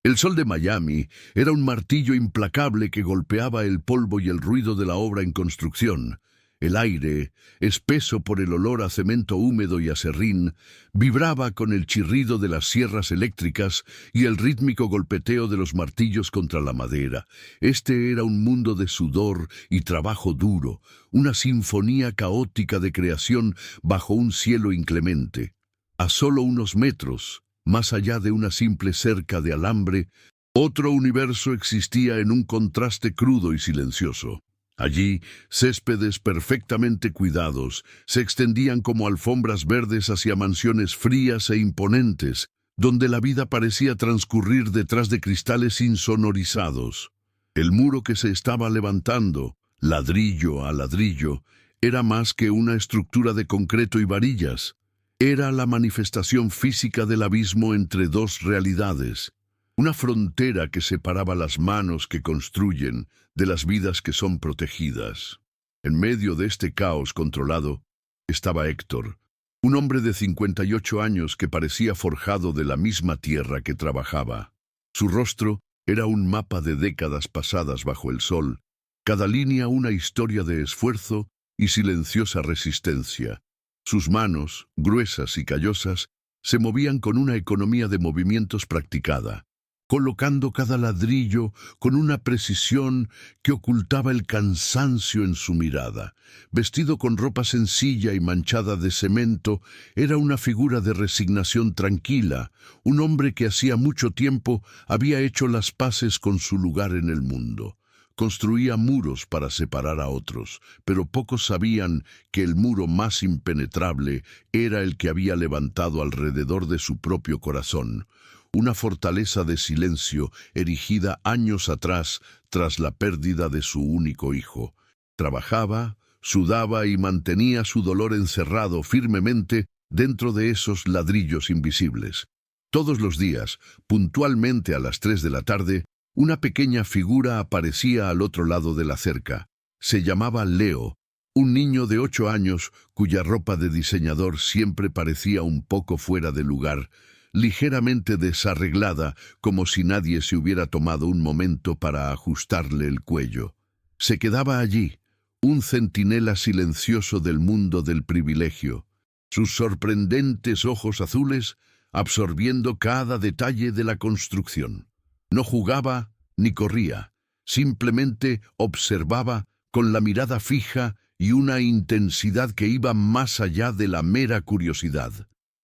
El sol de Miami era un martillo implacable que golpeaba el polvo y el ruido de la obra en construcción. El aire, espeso por el olor a cemento húmedo y aserrín, vibraba con el chirrido de las sierras eléctricas y el rítmico golpeteo de los martillos contra la madera. Este era un mundo de sudor y trabajo duro, una sinfonía caótica de creación bajo un cielo inclemente. A solo unos metros, más allá de una simple cerca de alambre, otro universo existía en un contraste crudo y silencioso. Allí, céspedes perfectamente cuidados se extendían como alfombras verdes hacia mansiones frías e imponentes, donde la vida parecía transcurrir detrás de cristales insonorizados. El muro que se estaba levantando, ladrillo a ladrillo, era más que una estructura de concreto y varillas. Era la manifestación física del abismo entre dos realidades. Una frontera que separaba las manos que construyen de las vidas que son protegidas. En medio de este caos controlado estaba Héctor, un hombre de 58 años que parecía forjado de la misma tierra que trabajaba. Su rostro era un mapa de décadas pasadas bajo el sol, cada línea una historia de esfuerzo y silenciosa resistencia. Sus manos, gruesas y callosas, se movían con una economía de movimientos practicada, colocando cada ladrillo con una precisión que ocultaba el cansancio en su mirada. Vestido con ropa sencilla y manchada de cemento, era una figura de resignación tranquila, un hombre que hacía mucho tiempo había hecho las paces con su lugar en el mundo. Construía muros para separar a otros, pero pocos sabían que el muro más impenetrable era el que había levantado alrededor de su propio corazón. Una fortaleza de silencio erigida años atrás tras la pérdida de su único hijo. Trabajaba, sudaba y mantenía su dolor encerrado firmemente dentro de esos ladrillos invisibles. Todos los días, puntualmente a las 3 de la tarde, una pequeña figura aparecía al otro lado de la cerca. Se llamaba Leo, un niño de 8 años cuya ropa de diseñador siempre parecía un poco fuera de lugar, ligeramente desarreglada, como si nadie se hubiera tomado un momento para ajustarle el cuello. Se quedaba allí, un centinela silencioso del mundo del privilegio, sus sorprendentes ojos azules absorbiendo cada detalle de la construcción. No jugaba ni corría, simplemente observaba con la mirada fija y una intensidad que iba más allá de la mera curiosidad.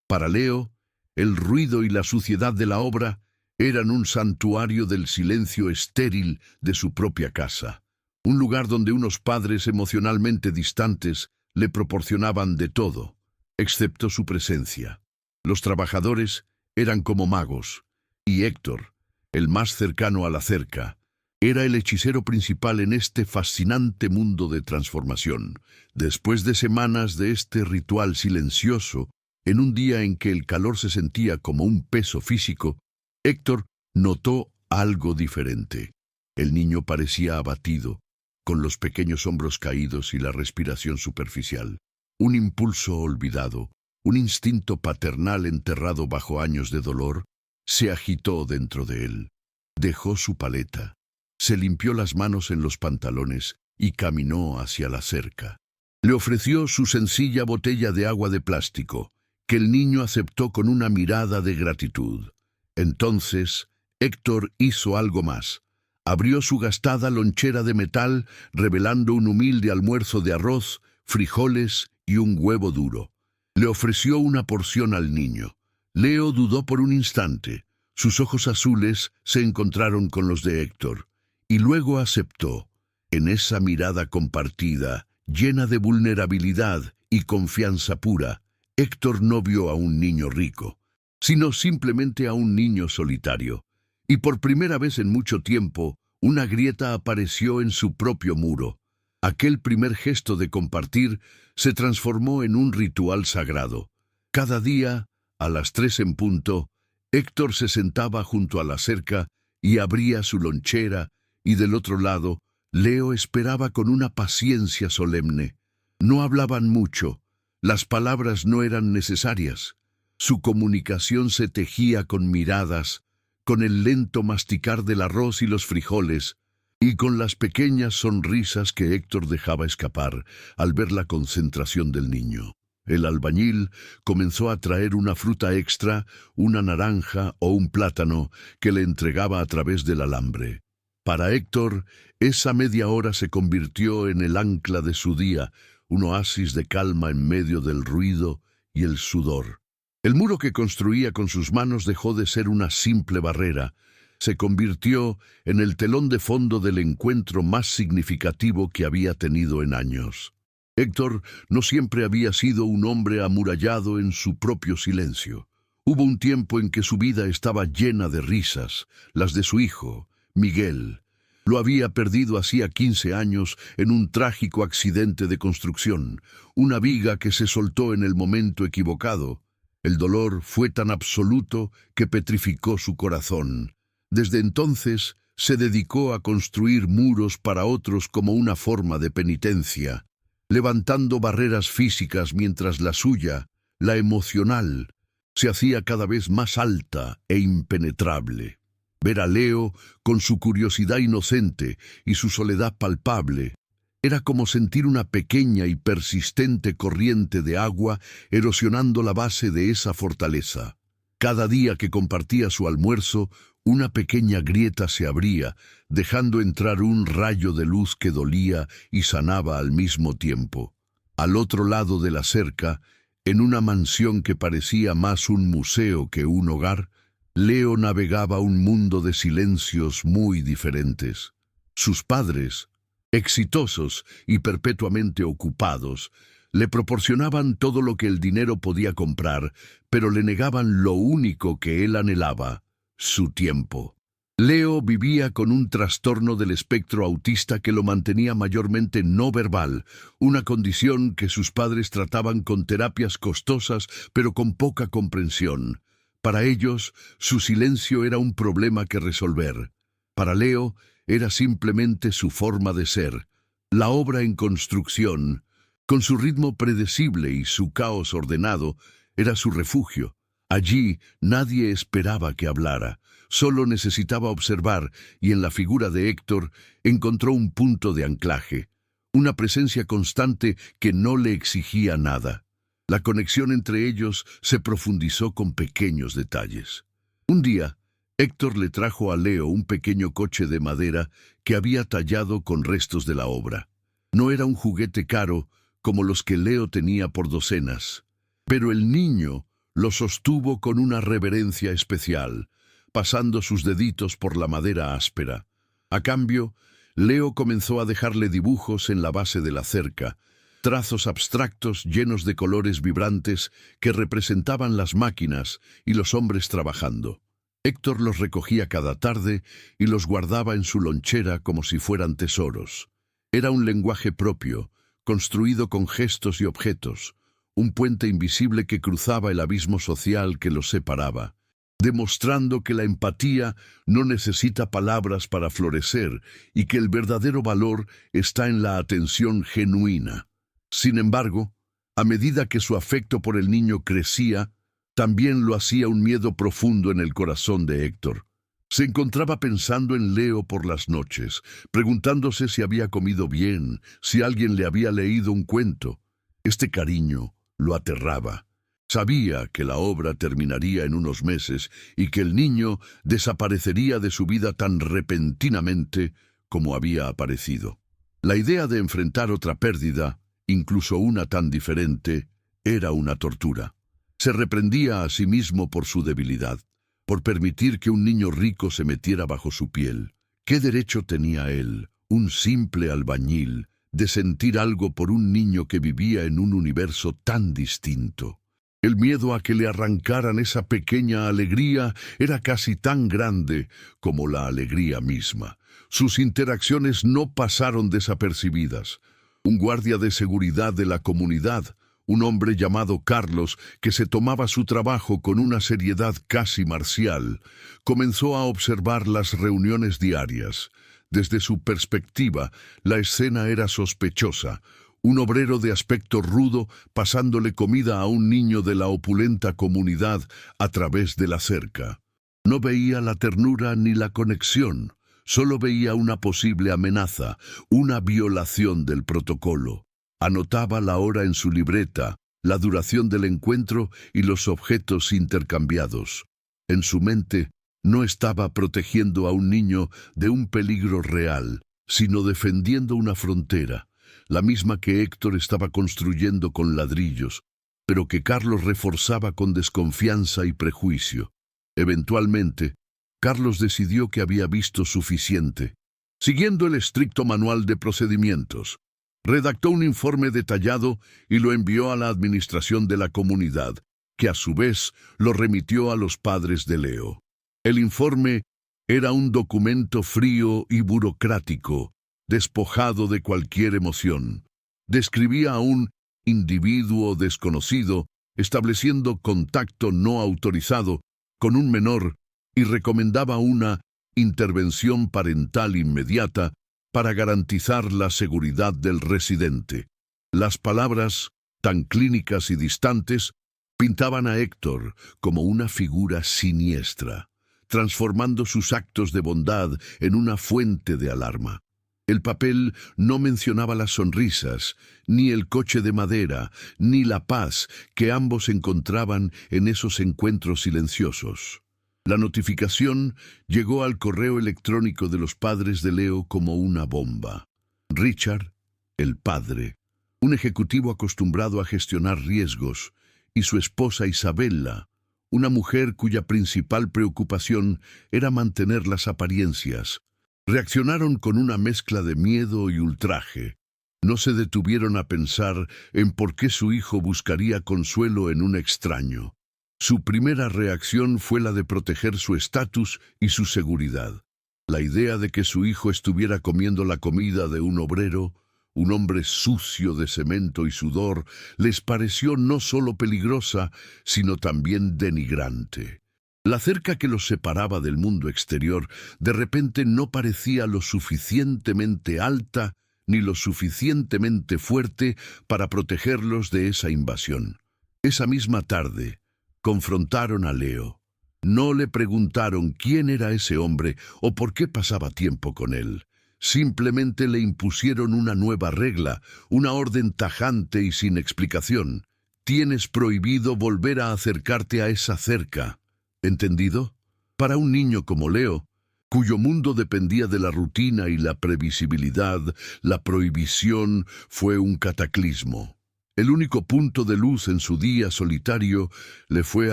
Para Leo, el ruido y la suciedad de la obra eran un santuario del silencio estéril de su propia casa, un lugar donde unos padres emocionalmente distantes le proporcionaban de todo, excepto su presencia. Los trabajadores eran como magos, y Héctor, el más cercano a la cerca, era el hechicero principal en este fascinante mundo de transformación. Después de semanas de este ritual silencioso, en un día en que el calor se sentía como un peso físico, Héctor notó algo diferente. El niño parecía abatido, con los pequeños hombros caídos y la respiración superficial. Un impulso olvidado, un instinto paternal enterrado bajo años de dolor, se agitó dentro de él. Dejó su paleta, se limpió las manos en los pantalones y caminó hacia la cerca. Le ofreció su sencilla botella de agua de plástico, que el niño aceptó con una mirada de gratitud. Entonces, Héctor hizo algo más. Abrió su gastada lonchera de metal, revelando un humilde almuerzo de arroz, frijoles y un huevo duro. Le ofreció una porción al niño. Leo dudó por un instante. Sus ojos azules se encontraron con los de Héctor, y luego aceptó. En esa mirada compartida, llena de vulnerabilidad y confianza pura, Héctor no vio a un niño rico, sino simplemente a un niño solitario. Y por primera vez en mucho tiempo, una grieta apareció en su propio muro. Aquel primer gesto de compartir se transformó en un ritual sagrado. Cada día, a las 3 en punto, Héctor se sentaba junto a la cerca y abría su lonchera, y del otro lado, Leo esperaba con una paciencia solemne. No hablaban mucho, las palabras no eran necesarias. Su comunicación se tejía con miradas, con el lento masticar del arroz y los frijoles, y con las pequeñas sonrisas que Héctor dejaba escapar al ver la concentración del niño. El albañil comenzó a traer una fruta extra, una naranja o un plátano que le entregaba a través del alambre. Para Héctor, esa media hora se convirtió en el ancla de su día, un oasis de calma en medio del ruido y el sudor. El muro que construía con sus manos dejó de ser una simple barrera, se convirtió en el telón de fondo del encuentro más significativo que había tenido en años. Héctor no siempre había sido un hombre amurallado en su propio silencio. Hubo un tiempo en que su vida estaba llena de risas, las de su hijo, Miguel. Lo había perdido hacía 15 años en un trágico accidente de construcción, una viga que se soltó en el momento equivocado. El dolor fue tan absoluto que petrificó su corazón. Desde entonces se dedicó a construir muros para otros como una forma de penitencia, levantando barreras físicas mientras la suya, la emocional, se hacía cada vez más alta e impenetrable. Ver a Leo, con su curiosidad inocente y su soledad palpable, era como sentir una pequeña y persistente corriente de agua erosionando la base de esa fortaleza. Cada día que compartía su almuerzo, una pequeña grieta se abría, dejando entrar un rayo de luz que dolía y sanaba al mismo tiempo. Al otro lado de la cerca, en una mansión que parecía más un museo que un hogar, Leo navegaba un mundo de silencios muy diferentes. Sus padres, exitosos y perpetuamente ocupados, le proporcionaban todo lo que el dinero podía comprar, pero le negaban lo único que él anhelaba: su tiempo. Leo vivía con un trastorno del espectro autista que lo mantenía mayormente no verbal, una condición que sus padres trataban con terapias costosas pero con poca comprensión. Para ellos, su silencio era un problema que resolver. Para Leo, era simplemente su forma de ser. La obra en construcción, con su ritmo predecible y su caos ordenado, era su refugio. Allí nadie esperaba que hablara, solo necesitaba observar, y en la figura de Héctor encontró un punto de anclaje, una presencia constante que no le exigía nada. La conexión entre ellos se profundizó con pequeños detalles. Un día, Héctor le trajo a Leo un pequeño coche de madera que había tallado con restos de la obra. No era un juguete caro como los que Leo tenía por docenas, pero el niño lo sostuvo con una reverencia especial, pasando sus deditos por la madera áspera. A cambio, Leo comenzó a dejarle dibujos en la base de la cerca, trazos abstractos llenos de colores vibrantes que representaban las máquinas y los hombres trabajando. Héctor los recogía cada tarde y los guardaba en su lonchera como si fueran tesoros. Era un lenguaje propio, construido con gestos y objetos, un puente invisible que cruzaba el abismo social que los separaba, demostrando que la empatía no necesita palabras para florecer y que el verdadero valor está en la atención genuina. Sin embargo, a medida que su afecto por el niño crecía, también lo hacía un miedo profundo en el corazón de Héctor. Se encontraba pensando en Leo por las noches, preguntándose si había comido bien, si alguien le había leído un cuento. Este cariño lo aterraba. Sabía que la obra terminaría en unos meses y que el niño desaparecería de su vida tan repentinamente como había aparecido. La idea de enfrentar otra pérdida, incluso una tan diferente, era una tortura. Se reprendía a sí mismo por su debilidad, por permitir que un niño rico se metiera bajo su piel. ¿Qué derecho tenía él, un simple albañil, de sentir algo por un niño que vivía en un universo tan distinto? El miedo a que le arrancaran esa pequeña alegría era casi tan grande como la alegría misma. Sus interacciones no pasaron desapercibidas. Un guardia de seguridad de la comunidad, un hombre llamado Carlos, que se tomaba su trabajo con una seriedad casi marcial, comenzó a observar las reuniones diarias. Desde su perspectiva, la escena era sospechosa. Un obrero de aspecto rudo pasándole comida a un niño de la opulenta comunidad a través de la cerca. No veía la ternura ni la conexión, solo veía una posible amenaza, una violación del protocolo. Anotaba la hora en su libreta, la duración del encuentro y los objetos intercambiados. En su mente no estaba protegiendo a un niño de un peligro real, sino defendiendo una frontera, la misma que Héctor estaba construyendo con ladrillos, pero que Carlos reforzaba con desconfianza y prejuicio. Eventualmente, Carlos decidió que había visto suficiente. Siguiendo el estricto manual de procedimientos, redactó un informe detallado y lo envió a la administración de la comunidad, que a su vez lo remitió a los padres de Leo. El informe era un documento frío y burocrático, despojado de cualquier emoción. Describía a un individuo desconocido estableciendo contacto no autorizado con un menor y recomendaba una intervención parental inmediata para garantizar la seguridad del residente. Las palabras, tan clínicas y distantes, pintaban a Héctor como una figura siniestra, transformando sus actos de bondad en una fuente de alarma. El papel no mencionaba las sonrisas, ni el coche de madera, ni la paz que ambos encontraban en esos encuentros silenciosos. La notificación llegó al correo electrónico de los padres de Leo como una bomba. Richard, el padre, un ejecutivo acostumbrado a gestionar riesgos, y su esposa Isabella, una mujer cuya principal preocupación era mantener las apariencias, reaccionaron con una mezcla de miedo y ultraje. No se detuvieron a pensar en por qué su hijo buscaría consuelo en un extraño. Su primera reacción fue la de proteger su estatus y su seguridad. La idea de que su hijo estuviera comiendo la comida de un obrero, un hombre sucio de cemento y sudor, les pareció no solo peligrosa, sino también denigrante. La cerca que los separaba del mundo exterior de repente no parecía lo suficientemente alta ni lo suficientemente fuerte para protegerlos de esa invasión. Esa misma tarde, confrontaron a Leo. No le preguntaron quién era ese hombre o por qué pasaba tiempo con él. Simplemente le impusieron una nueva regla, una orden tajante y sin explicación. Tienes prohibido volver a acercarte a esa cerca. ¿Entendido? Para un niño como Leo, cuyo mundo dependía de la rutina y la previsibilidad, la prohibición fue un cataclismo. El único punto de luz en su día solitario le fue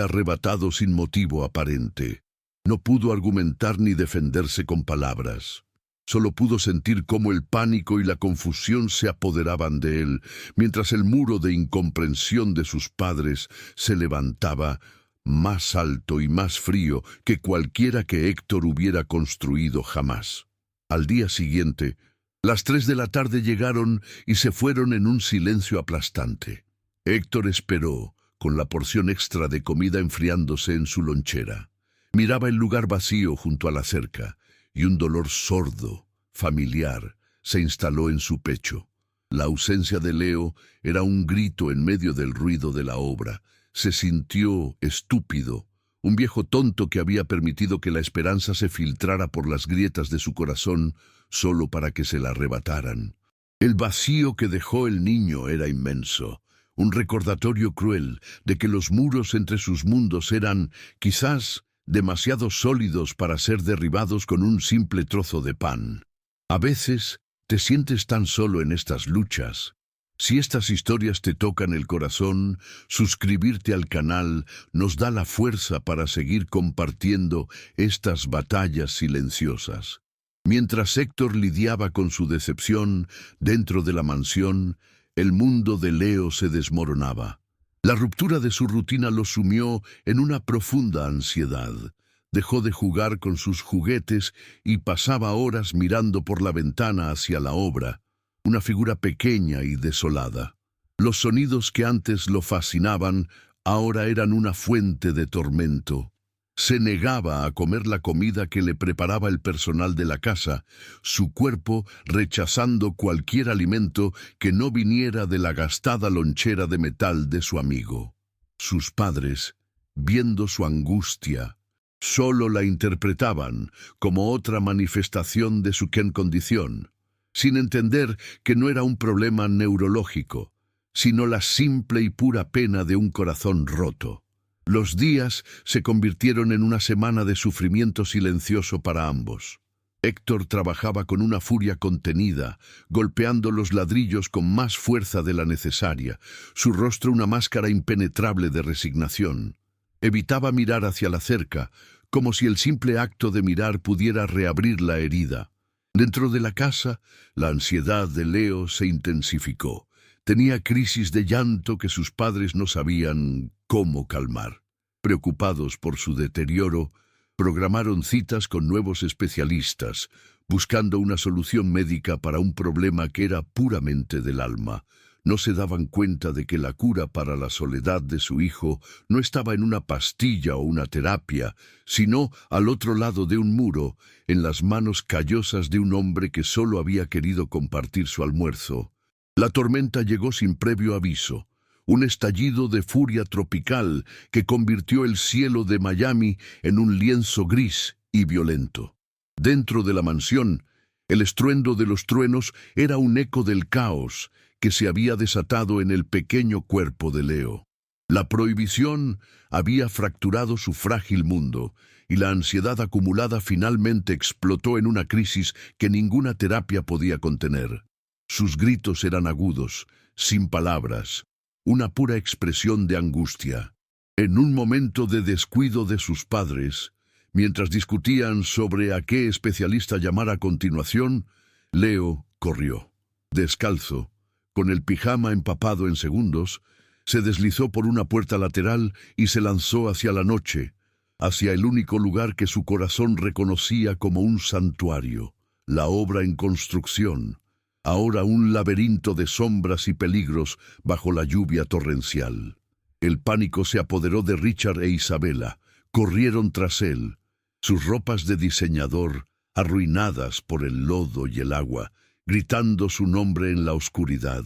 arrebatado sin motivo aparente. No pudo argumentar ni defenderse con palabras. Solo pudo sentir cómo el pánico y la confusión se apoderaban de él, mientras el muro de incomprensión de sus padres se levantaba más alto y más frío que cualquiera que Héctor hubiera construido jamás. Al día siguiente, las 3 de la tarde llegaron y se fueron en un silencio aplastante. Héctor esperó, con la porción extra de comida enfriándose en su lonchera. Miraba el lugar vacío junto a la cerca, y un dolor sordo, familiar, se instaló en su pecho. La ausencia de Leo era un grito en medio del ruido de la obra. Se sintió estúpido, un viejo tonto que había permitido que la esperanza se filtrara por las grietas de su corazón solo para que se la arrebataran. El vacío que dejó el niño era inmenso, un recordatorio cruel de que los muros entre sus mundos eran, quizás, demasiado sólidos para ser derribados con un simple trozo de pan. A veces te sientes tan solo en estas luchas. Si estas historias te tocan el corazón, suscribirte al canal nos da la fuerza para seguir compartiendo estas batallas silenciosas. Mientras Héctor lidiaba con su decepción dentro de la mansión, el mundo de Leo se desmoronaba. La ruptura de su rutina lo sumió en una profunda ansiedad. Dejó de jugar con sus juguetes y pasaba horas mirando por la ventana hacia la obra, una figura pequeña y desolada. Los sonidos que antes lo fascinaban ahora eran una fuente de tormento. Se negaba a comer la comida que le preparaba el personal de la casa, su cuerpo rechazando cualquier alimento que no viniera de la gastada lonchera de metal de su amigo. Sus padres, viendo su angustia, Solo la interpretaban como otra manifestación de su condición, sin entender que no era un problema neurológico, sino la simple y pura pena de un corazón roto. Los días se convirtieron en una semana de sufrimiento silencioso para ambos. Héctor trabajaba con una furia contenida, golpeando los ladrillos con más fuerza de la necesaria, su rostro una máscara impenetrable de resignación. Evitaba mirar hacia la cerca, como si el simple acto de mirar pudiera reabrir la herida. Dentro de la casa, la ansiedad de Leo se intensificó. Tenía crisis de llanto que sus padres no sabían cómo calmar. Preocupados por su deterioro, programaron citas con nuevos especialistas, buscando una solución médica para un problema que era puramente del alma. No se daban cuenta de que la cura para la soledad de su hijo no estaba en una pastilla o una terapia, sino al otro lado de un muro, en las manos callosas de un hombre que solo había querido compartir su almuerzo. La tormenta llegó sin previo aviso, un estallido de furia tropical que convirtió el cielo de Miami en un lienzo gris y violento. Dentro de la mansión, el estruendo de los truenos era un eco del caos que se había desatado en el pequeño cuerpo de Leo. La prohibición había fracturado su frágil mundo, y la ansiedad acumulada finalmente explotó en una crisis que ninguna terapia podía contener. Sus gritos eran agudos, sin palabras, una pura expresión de angustia. En un momento de descuido de sus padres, mientras discutían sobre a qué especialista llamar a continuación, Leo corrió. Descalzo, con el pijama empapado en segundos, se deslizó por una puerta lateral y se lanzó hacia la noche, hacia el único lugar que su corazón reconocía como un santuario, la obra en construcción, ahora un laberinto de sombras y peligros bajo la lluvia torrencial. El pánico se apoderó de Richard e Isabela. Corrieron tras él, sus ropas de diseñador arruinadas por el lodo y el agua, gritando su nombre en la oscuridad.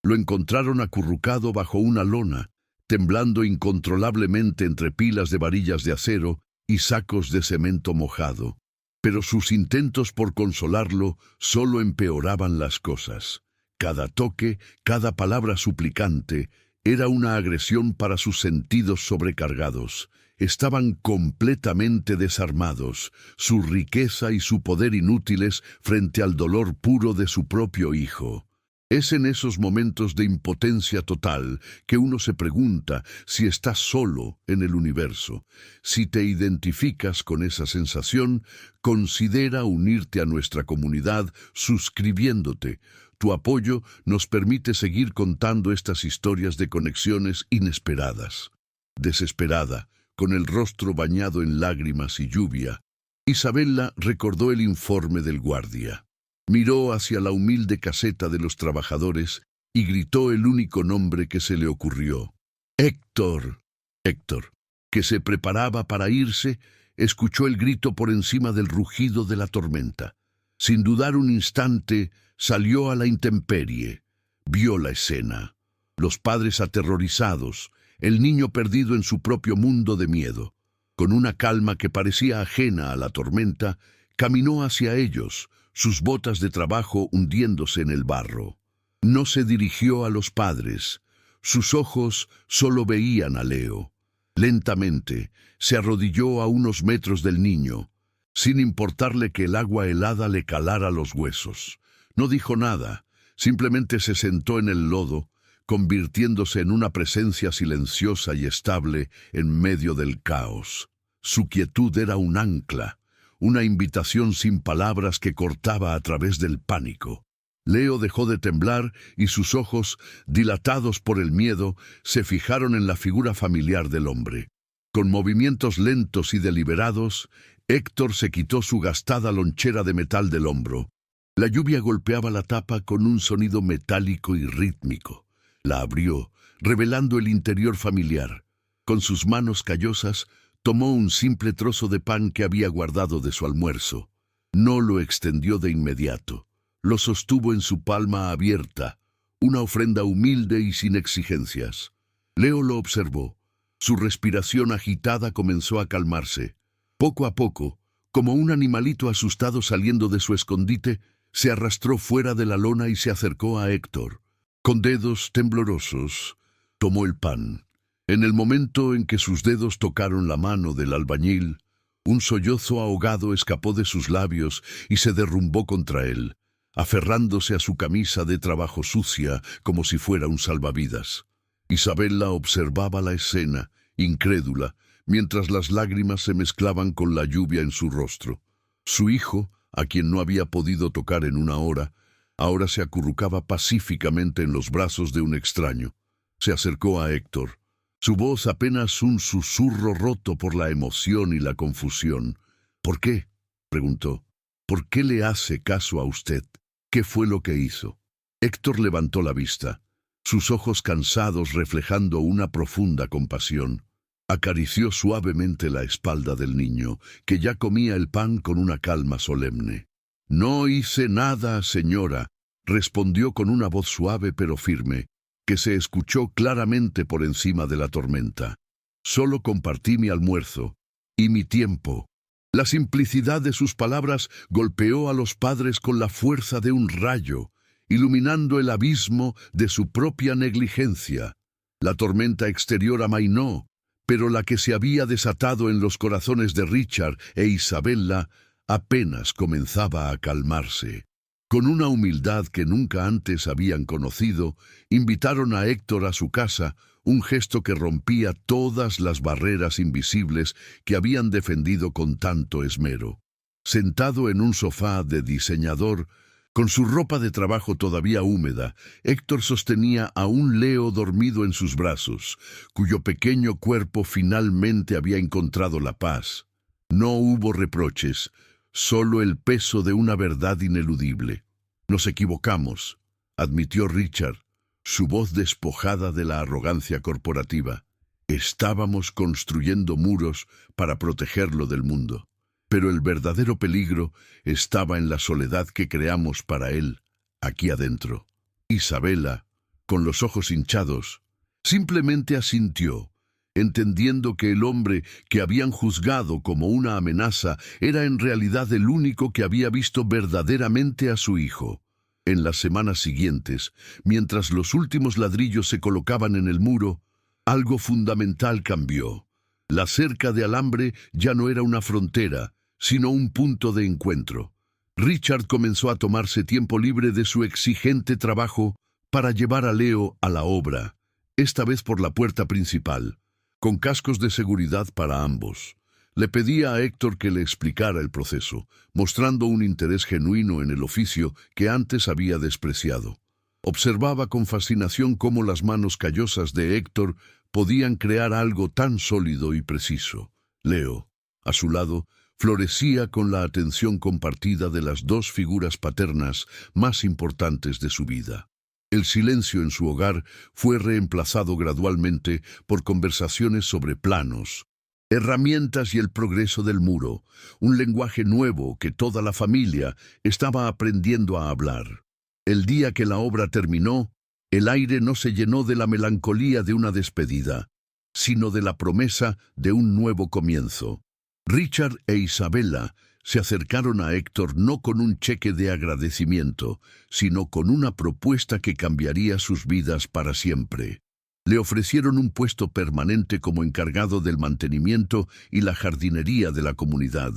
Lo encontraron acurrucado bajo una lona, temblando incontrolablemente entre pilas de varillas de acero y sacos de cemento mojado. Pero sus intentos por consolarlo solo empeoraban las cosas. Cada toque, cada palabra suplicante, era una agresión para sus sentidos sobrecargados. Estaban completamente desarmados, su riqueza y su poder inútiles frente al dolor puro de su propio hijo. Es en esos momentos de impotencia total que uno se pregunta si estás solo en el universo. Si te identificas con esa sensación, considera unirte a nuestra comunidad suscribiéndote. Tu apoyo nos permite seguir contando estas historias de conexiones inesperadas. Desesperada, con el rostro bañado en lágrimas y lluvia, Isabela recordó el informe del guardia. Miró hacia la humilde caseta de los trabajadores y gritó el único nombre que se le ocurrió. ¡Héctor! Héctor, que se preparaba para irse, escuchó el grito por encima del rugido de la tormenta. Sin dudar un instante, salió a la intemperie. Vio la escena. Los padres aterrorizados, el niño perdido en su propio mundo de miedo. Con una calma que parecía ajena a la tormenta, caminó hacia ellos, sus botas de trabajo hundiéndose en el barro. No se dirigió a los padres. Sus ojos solo veían a Leo. Lentamente, se arrodilló a unos metros del niño, sin importarle que el agua helada le calara los huesos. No dijo nada, simplemente se sentó en el lodo, convirtiéndose en una presencia silenciosa y estable en medio del caos. Su quietud era un ancla, una invitación sin palabras que cortaba a través del pánico. Leo dejó de temblar y sus ojos, dilatados por el miedo, se fijaron en la figura familiar del hombre. Con movimientos lentos y deliberados, Héctor se quitó su gastada lonchera de metal del hombro. La lluvia golpeaba la tapa con un sonido metálico y rítmico. La abrió, revelando el interior familiar. Con sus manos callosas, tomó un simple trozo de pan que había guardado de su almuerzo. No lo extendió de inmediato. Lo sostuvo en su palma abierta, una ofrenda humilde y sin exigencias. Leo lo observó. Su respiración agitada comenzó a calmarse. Poco a poco, como un animalito asustado saliendo de su escondite, se arrastró fuera de la lona y se acercó a Héctor. Con dedos temblorosos, tomó el pan. En el momento en que sus dedos tocaron la mano del albañil, un sollozo ahogado escapó de sus labios y se derrumbó contra él, aferrándose a su camisa de trabajo sucia como si fuera un salvavidas. Isabela observaba la escena, incrédula, mientras las lágrimas se mezclaban con la lluvia en su rostro. Su hijo, a quien no había podido tocar en una hora, ahora se acurrucaba pacíficamente en los brazos de un extraño. Se acercó a Héctor. Su voz apenas un susurro roto por la emoción y la confusión. «¿Por qué?», preguntó. «¿Por qué le hace caso a usted? ¿Qué fue lo que hizo?». Héctor levantó la vista, sus ojos cansados reflejando una profunda compasión. Acarició suavemente la espalda del niño, que ya comía el pan con una calma solemne. «No hice nada, señora», respondió con una voz suave pero firme, que se escuchó claramente por encima de la tormenta. «Solo compartí mi almuerzo y mi tiempo». La simplicidad de sus palabras golpeó a los padres con la fuerza de un rayo, iluminando el abismo de su propia negligencia. La tormenta exterior amainó, pero la que se había desatado en los corazones de Richard e Isabella apenas comenzaba a calmarse. Con una humildad que nunca antes habían conocido, invitaron a Héctor a su casa, un gesto que rompía todas las barreras invisibles que habían defendido con tanto esmero. Sentado en un sofá de diseñador, con su ropa de trabajo todavía húmeda, Héctor sostenía a un Leo dormido en sus brazos, cuyo pequeño cuerpo finalmente había encontrado la paz. No hubo reproches, solo el peso de una verdad ineludible. «Nos equivocamos», admitió Richard, su voz despojada de la arrogancia corporativa. «Estábamos construyendo muros para protegerlo del mundo. Pero el verdadero peligro estaba en la soledad que creamos para él, aquí adentro». Isabela, con los ojos hinchados, simplemente asintió, entendiendo que el hombre que habían juzgado como una amenaza era en realidad el único que había visto verdaderamente a su hijo. En las semanas siguientes, mientras los últimos ladrillos se colocaban en el muro, algo fundamental cambió. La cerca de alambre ya no era una frontera, sino un punto de encuentro. Richard comenzó a tomarse tiempo libre de su exigente trabajo para llevar a Leo a la obra, esta vez por la puerta principal, con cascos de seguridad para ambos. Le pedía a Héctor que le explicara el proceso, mostrando un interés genuino en el oficio que antes había despreciado. Observaba con fascinación cómo las manos callosas de Héctor podían crear algo tan sólido y preciso. Leo, a su lado, florecía con la atención compartida de las dos figuras paternas más importantes de su vida. El silencio en su hogar fue reemplazado gradualmente por conversaciones sobre planos, herramientas y el progreso del muro, un lenguaje nuevo que toda la familia estaba aprendiendo a hablar. El día que la obra terminó, el aire no se llenó de la melancolía de una despedida, sino de la promesa de un nuevo comienzo. Richard e Isabella se acercaron a Héctor no con un cheque de agradecimiento, sino con una propuesta que cambiaría sus vidas para siempre. Le ofrecieron un puesto permanente como encargado del mantenimiento y la jardinería de la comunidad,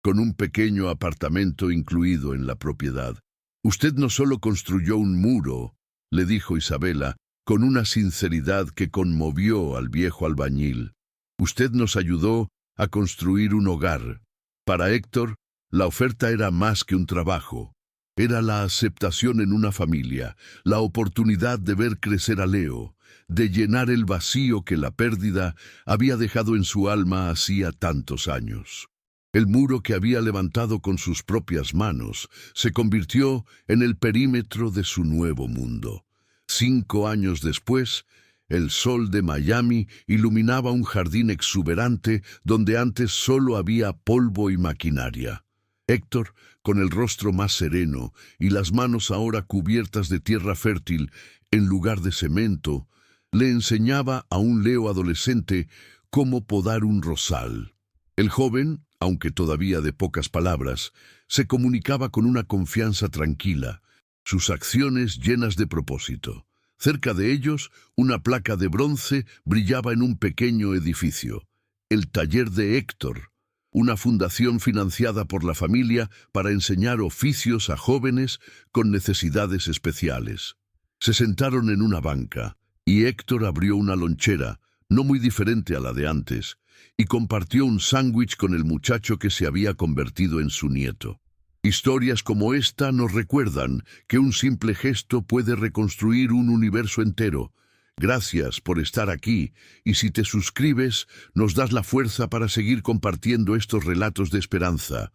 con un pequeño apartamento incluido en la propiedad. «Usted no solo construyó un muro», le dijo Isabella, con una sinceridad que conmovió al viejo albañil. «Usted nos ayudó a construir un hogar». Para Héctor, la oferta era más que un trabajo. Era la aceptación en una familia, la oportunidad de ver crecer a Leo, de llenar el vacío que la pérdida había dejado en su alma hacía tantos años. El muro que había levantado con sus propias manos se convirtió en el perímetro de su nuevo mundo. 5 años después, el sol de Miami iluminaba un jardín exuberante donde antes solo había polvo y maquinaria. Héctor, con el rostro más sereno y las manos ahora cubiertas de tierra fértil en lugar de cemento, le enseñaba a un Leo adolescente cómo podar un rosal. El joven, Aunque todavía de pocas palabras, se comunicaba con una confianza tranquila, sus acciones llenas de propósito. Cerca de ellos, una placa de bronce brillaba en un pequeño edificio, el taller de Héctor, una fundación financiada por la familia para enseñar oficios a jóvenes con necesidades especiales. Se sentaron en una banca, y Héctor abrió una lonchera, no muy diferente a la de antes, y compartió un sándwich con el muchacho que se había convertido en su nieto. Historias como esta nos recuerdan que un simple gesto puede reconstruir un universo entero. Gracias por estar aquí, y si te suscribes, nos das la fuerza para seguir compartiendo estos relatos de esperanza.